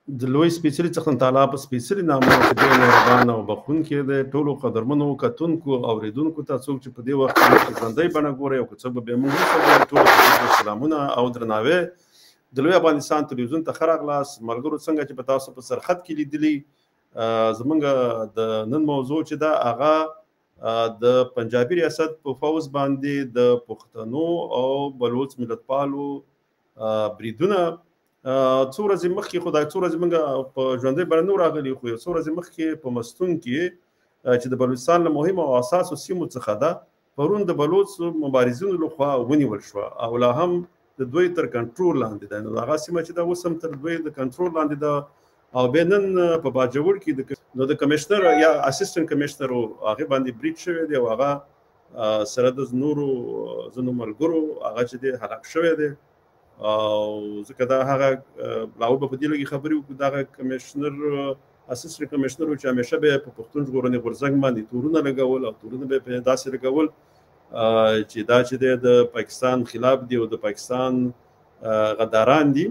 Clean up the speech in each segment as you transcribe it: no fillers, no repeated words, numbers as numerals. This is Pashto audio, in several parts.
د لوی سپېڅلي څښتن تعالی په سپېڅلي نامه چې ډېر مهربان او بخښونکی دی. ټولو قدرمنو کتونکو اورېدونکو ته، څوک چې په دې وخت کې موږ ژوندۍ بڼه ګورئ او که څوک به بیا موږ وروسته ګورئ، ټولو ته سلامونه او درناوی. د لوی افغانستان تلویزیون ته ښه راغلاست. ملګرو، څنګه چې په تاسو په سرخط کې لیدلي، زمونږ د نن موضوع چې ده هغه د پنجابي ریاست په فوز باندې د پښتنو او بلوچ ملتپالو بریدونه څو ورځې مخکې، خو دا څو ورځې موږ په ژوندۍ بڼه نه راغلي، خو یو څو ورځې مخکې په مستون کې چې د بلوچستان له مهمو او اساسو سیمو څخه ده، پرون د بلوچ مبارزینو لخوا ونیول شوه او لا هم د دوی تر کنټرول لاندې ده. نو هغه سیمه چې ده اوس هم تر دوی د کنټرول لاندې ده او بیا نن په باجوړ کې د کمشنر یا اسسټنټ کمشنر هغه باندې برید شوی دی او هغه سره د نورو ځینو ملګرو هغه چې دی هلاک شوی دی. او ځکه دا هغه لاو په دې لګي خبرې وکړو، دغه کمشنر اسسټنټ کمشنر چې همیشه به په پښتون ژغورنې غورځنګ باندې تورونه لګول او تورونه به په داسې لګول چې دا چې د پاکستان خلاف دی او د پاکستان غداران دي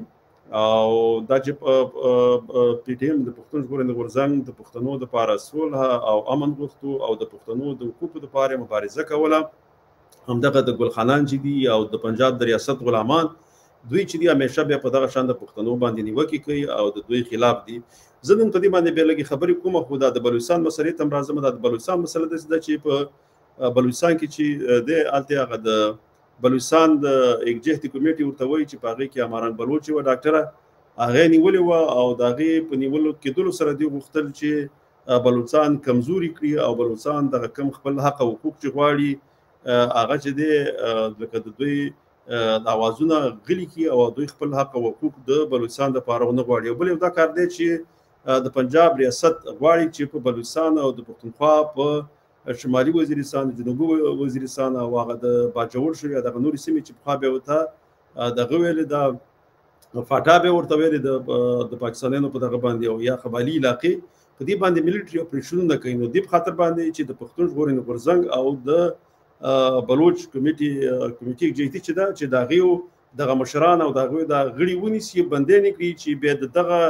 او دا چې پی ټی ایم د پښتون ژغورنې غورځنګ د پښتنو د پاره صلح او امن غوښتو او د پښتنو د حقوقو لپاره مبارزه کوله. همدغه د ګلخانان چې دي او د پنجاب د ریاست غلامان دوی چې دی همیشه بیا په دغه شان د پښتنو باندې نیوکې کوي او د دوی خلاف دي. زه نن په دې باندې بیا لږې خبرې کوم، خو دا د بلوچستان مسلې ته هم راځم. دا د بلوچستان مسله داسې ده چې په بلوچستان کې چې دی هلته هغه د بلوچستان د ایکجهتي کمیټې ورته وایي چې په هغې کې اماران بلوچ وه ډاکټره، هغې نیولې وه او د هغې په نیولو کېدلو سره دوی غوښتل چې بلوچستان کمزوري کړي او بلوچستان دغه کم خپل حق او حقوق چې غواړي هغه چې دی لکه د دوی د اوازونه غلي کی او دوی خپل حق او حقوق د بلوچستان د پاره نه غواړي. او بل یو دا کار دی چې د پنجاب ریاست غواړي چې په بلوچستان او د پښتونخوا په شمالي وزیرستان، جنوبي وزیرستان او هغه د باجوړ شو یا د نوري سیمې چې په خوا به وته دغه ویل د فاټا به ورته ویل د پاکستانیانو په دغه باندې او یا قبایلی علاقې په دې باندې ملټري اپریشنونه کوي. نو دې خاطر باندې چې د پښتون ژغورنې غورځنګ او د بلوچ کمیټې جهتي چې ده چې د هغې دغه مشران او د هغوی د غړي ونیسي، بندۍ نه کړي چې بیا دغه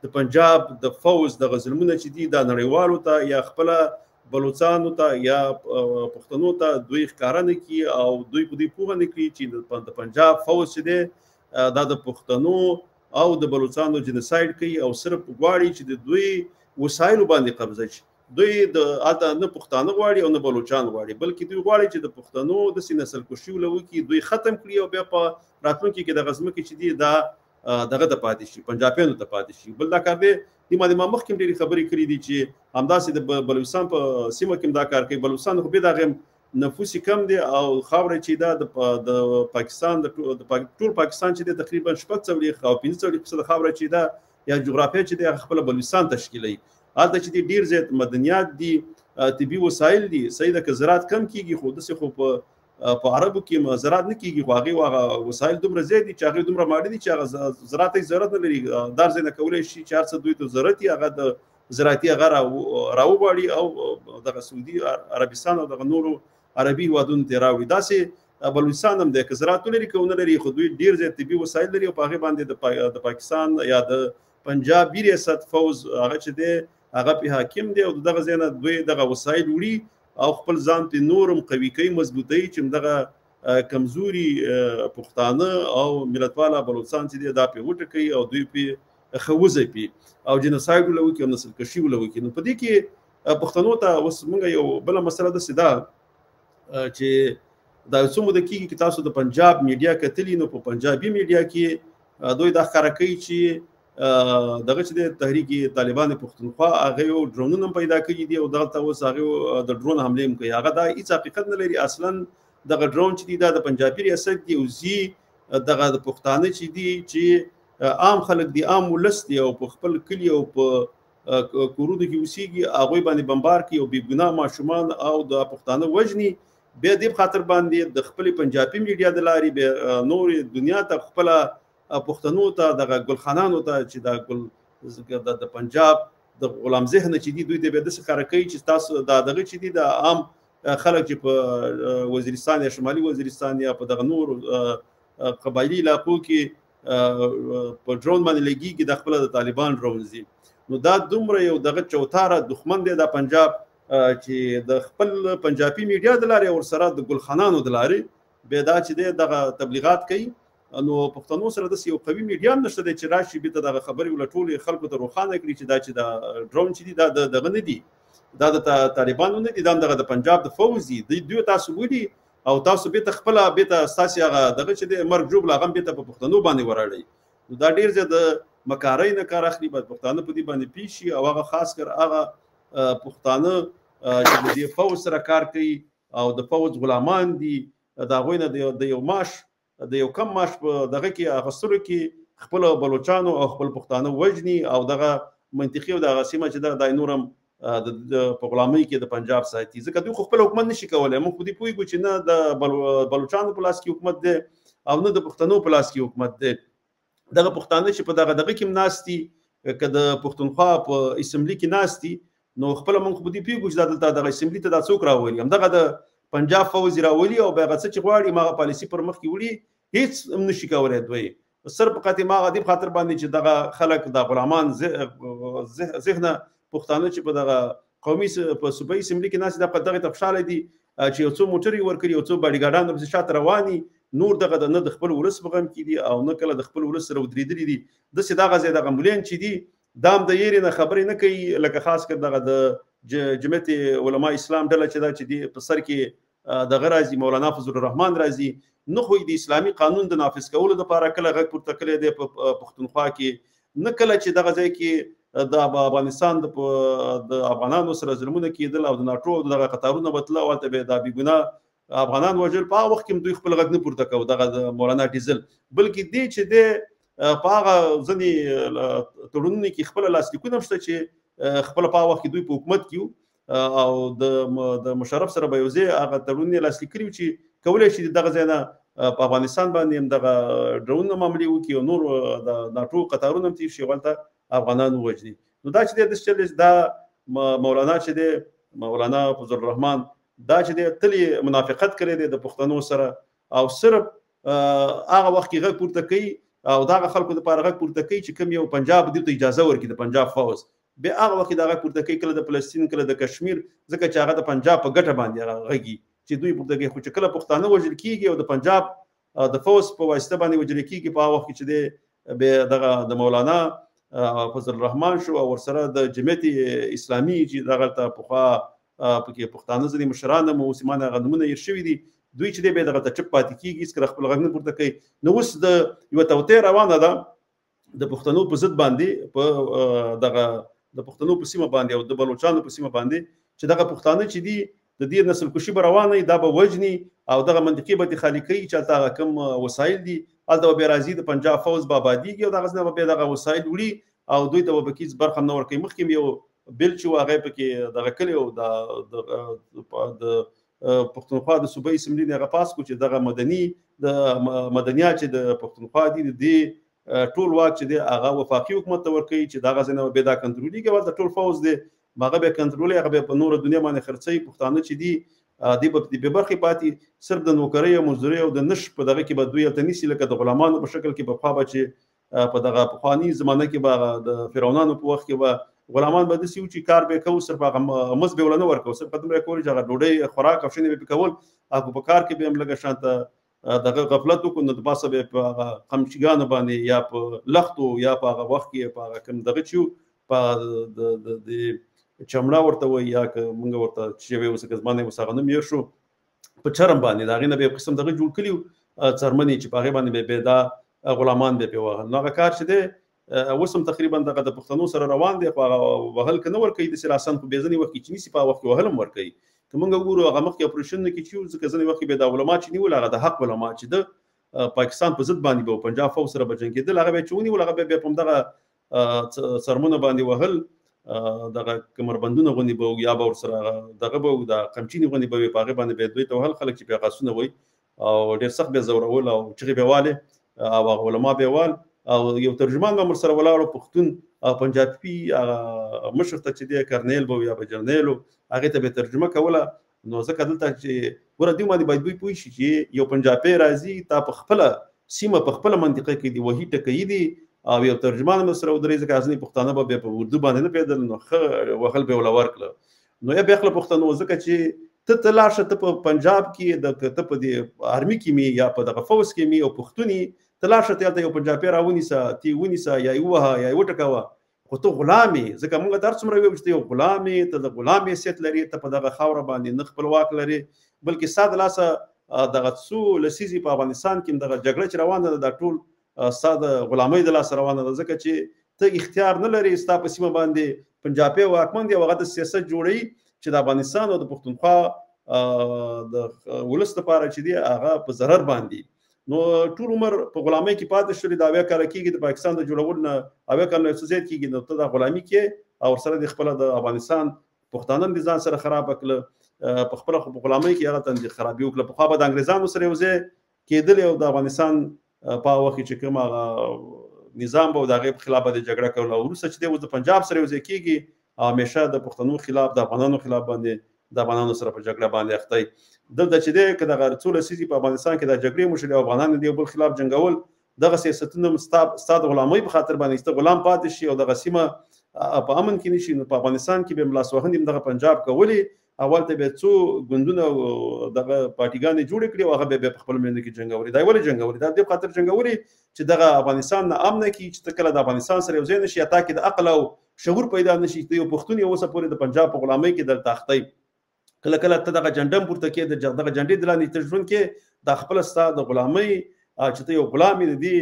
د پنجاب د فوز دغه ظلمونه چې دي دا نړیوالو ته یا خپله بلوچستانو ته یا پښتنو ته دوی ښکاره نه کړي او دوی په دې پوهه نه کړي چې د پنجاب فوز چې دی دا د پښتنو او د بلوچستانو جنسایډ کوي او صرف غواړي چې د دوی وسایلو باندې قبضه شي. دوی د هلته نه پښتانه غواړي او نه بلوچان غواړي، بلکې دوی غواړي چې د پښتنو داسې نسل کشي ولوکي، دوی ختم کړي او بیا په راتلونکي کې دغه ځمکې چې دي دا دغه ته پاتې شي، پنجابیانو ته پاتې شي. بل دا کار دی دې باندې ما مخکې ډېرې خبرې کړي دي چې همداسې د بلوچستان په سیمه کې دا کار کوي. بلوچستان خو بیا د هغې نفوس کم دی او خاوره چې دا د پاکستان ټول پاکستان چې دی تقریبا 4.5 او 15% خاوره چې دا یا جغرافیه چې دی خپل بلوچستان تشکیلوي. هلته چې ډیر زیات مدنیات دي، طبي وسایل دي، صحیح ده که زراعت کم کیږي خو داسې خو په عربو کې زراعت نه کیږي، خو هغې وسایل دومره زیات دي چې هغې دومره ماړه دي چې هغه زراعت هیڅ ضرورت نه لري. دا ځای نه کولی شي چې هر څه دوی ته ضرورت وي هغه د زراعتي هغه راوغواړي او دغه سعودي عربستان او دغه نورو عربي هېوادونو ته یې راوړي. داسې بلوچستان هم دی که زراعت ولري که ونه لري، خو دوی ډیر زیات طبي وسایل لري او په هغې باندې د پاکستان یا د پنجابي ریاست فوز هغه چې دی هغه په حاکم دی او دغه ځای نه دوی دغه وسایل وړي او خپل ځان پې نورم قوي کوي، مضبوطوي چې دغه کمزوري پښتانه او ملتپاله بلوچستان چې دی دا پې وټکوي او دوی پې ښه وځپي او جنسایډ ولوکي او نسل کشي ولوکي. نو په دې کې پښتنو ته اوس موږ یو بله مسله داسې ده چې دا څو موده کېږي چې تاسو د پنجاب میډیا کتلي، نو په پنجابي میډیا کې دوی دا ښکاره کوي چې دغه چې د تحریک طالبان پښتونخوا هغه یو ډرونونه پیدا کړي دي او دغه اوس هغه د ډرون حمله هم کوي. هغه دا هیڅ حقیقت نه لري. اصلا دغه ډرون چې دی دا د پنجابي ریاست دی او زی دغه د پښتانه چې دي چې عام خلک دي، عام ولس دي او په خپل کلی او په کورونو کې اوسېږي هغوی باندې بمبار کوي او بې ګناه ماشومان او د پښتانه وژني. بیا دې خاطر باندې د خپلې پنجابي میډیا د لارې بیا نورې دنیا ته خپله پښتنو ته دغه ګلخانانو ته چې دا د پنجاب د غلام ذهن چې دي دوی ته بیا داسې ښکاره کوي چې تاسو دا دغه چې دي د عام خلک چې په وزیرستان یا شمالي وزیرستان یا په دغه نورو قبایلي علاقو کې په ډرون باندې لګیږي د خپل د طالبان ډرون زی نو دا دومره یو دغه چوتاره دښمن دی د پنجاب چې د خپل پنجابي میډیا د لارې ور سره د ګلخانانو د لارې به دا چې دی دغه تبلیغات کوي نو پښتنو سره د یو قوي میډیا نشته دی چې راشي به دغه خبرې ول ټول خلکو ته روښانه کړي چې دا چې دا ډرون چې دی دا دغه نه دی دا د طالبانو نه دي دا دغه د پنجاب د فوزي دوی تاسو ودی او تاسو به خپل به تاسو هغه دغه چې د مرګ جوړ لاغم به په پښتنو باندې وراړي دا ډیر زیات مکارای نه کار اخلي په پښتانه په دې باندې پیشي او هغه خاص کر هغه پښتانه چې د فوز سره کار کوي او د فوز غلامان دي دا غوینه د یو ماش د یو کم ماش په دغه کې اغستلو کې خپل بلوچانو او خپل پښتانه وجني او دغه منطقي او دغه سیمه چې د نورم په غلامۍ کې د پنجاب ساتي ځکه دوی خپل حکومت نشي کولای موږ خو دې پوهیږو چې نه د بلوچانو په لاس کې حکومت دی او نه د پښتنو په لاس کې حکومت دی دغه پښتانه چې په دغه کې ناستي که د پښتونخوا په اسمبلی کې ناستي نو خپل موږ خو دې پوهیږو چې دلته دغه اسمبلی ته د څوک راولي همدغه د پنجاب فوز راولي او بیا څه چې غواړي ماغه پالیسي پر مخ کې وړي هیڅ هم نشي کولای دوی صرف قطعي ماغه دې خاطر باندې چې دغه خلک د غلامان ذهن پښتانه چې په دغه قومي په صوبایي اسمبلی کې ناس د قدرت تفشاله دي چې یو څو موټري ورکړي یو څو باډیګارډان په شاته رواني نور دغه نه د خپل ولس بغم کې دي او نه کله د خپل ولس سره ودرېدلي دي د سیدغه زیاده غمولین چې دي دام د یری نه خبرې نه کوي لکه خاص کر دغه د جمعیت علما اسلام ډله چې دا چې دی په سر کې د غرازي مولانا فضل الرحمن رازي نه خو د اسلامي قانون د نافذ کولو لپاره کله غږ پورته کړی دی په پښتونخوا کې نه کله چې دغه ځای کې د افغانستان د افغانانو سره ظلمونه کېدل او د ناټو دغه قطارونه وتله او ته به د بیګونه افغانان وژل په وخت کې دوی خپل غږ نه پورته کوي دغه د مولانا ډیزل بلکې دی چې د په هغه ځنې تړونونو کې خپل لاسلیکونه شته چې خپل په وخت کې دوی په حکومت کې او د مشرف سره به یو ځای هغه تړونونه لاسلیک کړي چې کولای شي دغه ځای نه په افغانستان باندې هم دغه ډرون معاملې وکړي او نور د ناټو قطارونه هم تیر شي ولته افغانان وجني نو دا چې د چلز دا مولانا چې د مولانا فضل الرحمن دا چې د تلی منافقت کړی دی د پښتنو سره او صرف هغه وخت کې غږ پورته کوي او دا خلکو د پاره غږ پورته کوي چې کوم یو پنجاب د اجازه ورکړي د پنجاب فوز به هغه وخت دا غږ پورته کوي کله د فلسطین کله د کشمیر ځکه چې هغه د پنجاب په ګټه باندې غږی چې دوی پورته کوي خو چې کله پښتانه وژل کیږي او د پنجاب د فوز په واسطه باندې وژل کیږي په هغه وخت چې د به دغه د مولانا فضل الرحمن شو او ورسره د جمعیت اسلامي چې دغه ته پخوا پکې پښتانه ځنې مشران مو سیمانه غنمونه یې شوی دي دوی چې به دغه ته چپ پاتې کیږي اس کله خپل غږ نه پورته کوي نو اوس د یو توته روانه ده د پښتنو په ضد باندې په دغه د پښتنو په سیمه باندې او د بلوچستان په سیمه باندې چې دغه پښتانه چې دي د دې نسل کشي روانه دا به وجني او دغه منطقي به خالی کوي چې تا کوم وسایل دي الته به راځي د پنجاب فوز بابادیږي او دغه ځنه به دغه وسایل وړي او دوی ته به کیس برخه نور کوي مخکې یو بل چې واغې پکې دغه کلی او د پښتونخوا د صوبایي اسمبلی نه غپاس کو چې دغه مدنیات چې د پښتونخوا دي ټول واک چې دی هغه وفاقي حکومت ته ورکوي چې دغه ځنه به دا کنټرولي کوي د ټول فوز دی هغه به کنټرولي هغه په نور دنیا باندې خرڅي پښتانه چې دي د به برخې پاتې صرف د نوکرۍ او مزدورۍ او د نش په دغه کې به دوی ته نسی لکه د غلامانو په شکل کې په خوا چې په دغه پخواني زمانه کې به د فرعونانو په وخت کې به غلامان به داسې و چې کار به کوو صرف هغه مزد به ولنه ورکوو صرف دومره یې کول چې هغه ډوډۍ خوراک او شینې به کول هغه په کار کې به هم لږه شانته دغه غفلت وکړو نو د باسه به په هغه قمچګانو باندې یا په لختو یا په هغه وخت کې په هغه کوم دغه چې په د چمړه ورته وای یا که مونږ ورته چې به اوس کزمانه وسغنم یې شو په چرم باندې دا غینه به قسم دغه جوړ کړیو څرمنې چې په هغه باندې به دا غلامان به وهل نو هغه کار چې دی وسم تقریبا دغه د پښتنو سره روان دی خو وهل کنه ور کوي د سلاسن په بيزنی وخت کې چې نسی په وخت وهلم ور کوي کومه ګورو هغه مخکې اپریشن کې چې ځکه ځنې وخت به د علماء چې نیول هغه د حق علماء چې د پاکستان په ضد باندې به پنجاب فوج سره بجنګیدل هغه به چونی ول هغه به په دغه سرمونه باندې وهل دغه کمربندونه غونډي به یا به سره دغه به د قمچینی غونډي به په هغه باندې به دوی ته هل خلک چې په غاسونه وای او ډیر سخت به زورول او چغي به واله او علماء به وال او یو ترجمان به سره ولاړو پښتون او پنجابي مشر ته چې دی کرنیل به یا به جرنیل هغه ته به ترجمه کوله نو ځکه دلته چې ور دې باندې باید دوی پوه شي چې یو پنجابي راځي تا په خپل سیمه په خپل منطقه کې دی وਹੀ ټکی دی او یو ترجمان سره ودرې ځکه ځنې پښتانه به په اردو باندې نه پیدل نو خه وغل به ولا ورکله نو یا به خپل پښتنو ځکه چې ته لاشه ته په پنجاب کې د ته په دې آرمي کې می یا په دغه فوز کې می او پښتوني ته لاشه ته یو پنجابي راونیسه تی ونیسه یا یوه یا وټکاوه خو ته غلامي ځکه موږ در څومره ویو چې یو غلامي ته د غلامي حیثیت لري ته په دغه خاوره باندې نه خپلواک لري بلکې ساده لاسه دغه څو لسیزې په افغانستان کې دغه جګړه چې روانه ده د ټول ساده غلامۍ د لاس روانه ده ځکه چې ته اختیار نه لري ستا په سیمه باندې پنجابي واکمن دی هغه د سیاست جوړي چې د افغانستان او د پښتونخوا د ولس لپاره چې دی هغه په ضرر باندې نو ټول عمر په غلامۍ کې پاتې شولې د اویا کاله کېږي د پاکستان د جوړولو نه اویا کاله نه زیات کېږي نو ته د غلامۍ کې او سره د خپل د افغانستان پښتانه د ځان سره خراب کړل په خپل غلامۍ کې هغه تند خرابي وکړه په خوا به د انګريزانو سره یوځای کېدل او د افغانستان په وخت چې کوم هغه نظام به د هغې په خلاف د جګړه کوله وروسته چې دی اوس د پنجاب سره یوځای کېږي همیشه د پښتنو خلاف د افغانانو خلاف باندې د افغانانو سره په جګړه باندې اخته دلته چې دی که دغه څو لسیزې په افغانستان کې د جګړې مشري افغانان د یو بل خلاف جنګول دغه سیاستونه ستا د غلامۍ په خاطر باندې ته غلام پاتې شي او دغه سیمه په امن کې نشي نو په افغانستان کې به ملاسوهندې دغه پنجاب کولی اول ته به څو ګوندونه دغه پارټیګانې جوړې کړي او هغه به په خپل منځ کې جنګولي دا ولې جنګولي دا د خاطر جنګولي چې دغه افغانستان نه امن کی چې کله د افغانستان سره یو ځای نشي اتا کې د عقل او شعور پیدا نشي ته یو پښتون یو اوسه پورې د پنجاب په غلامۍ کې د تاختۍ کله کله ته دغه جنډم پورته کې د دغه جنډې د لاندې ته ژوند کې د خپل ستا د غلامۍ چې ته یو غلام دی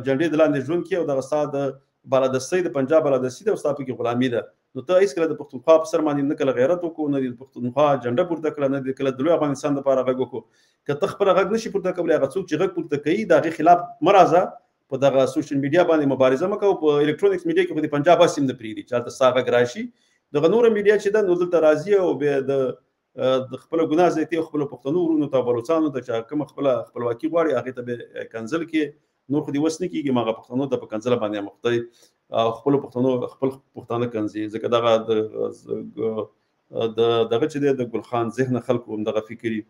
جنډې د لاندې ژوند کې او دغه ستا د بالادستۍ د پنجاب بالادستۍ د ستا په غلامي ده نو ته هیڅ کله د پښتونخوا په سر باندې نه کله غیرت وکړو نه د پښتونخوا جنډه پورته کړه نه کله د لوی افغانستان لپاره غږ وکړو که ته خپل غږ نشي پورته کولی هغه څوک چې غږ پورته کوي د هغې خلاف مه راځه په دغه سوشل میډیا باندې مبارزه مه کوو په الکترونیکس میډیا کې خو د پنجاب هسې هم نه پرېږدي چې هلته ستا غږ راشي دغه نوره میډیا چې ده نو دلته راځي او بیا د خپل ګناه زیاتې خپل پښتنو ورونو ته بلوڅانو ته چې کوم خپل خپلواکي غواړي هغې ته به کنزل کې نور خو دې وس نه کېږي مغه پښتنو ته په کنزله باندې مختلف خپل پښتنو خپل پښتانه کنځي ځکه دغه دغه چې د ګل خان ذهن خلکو هم دغه فکري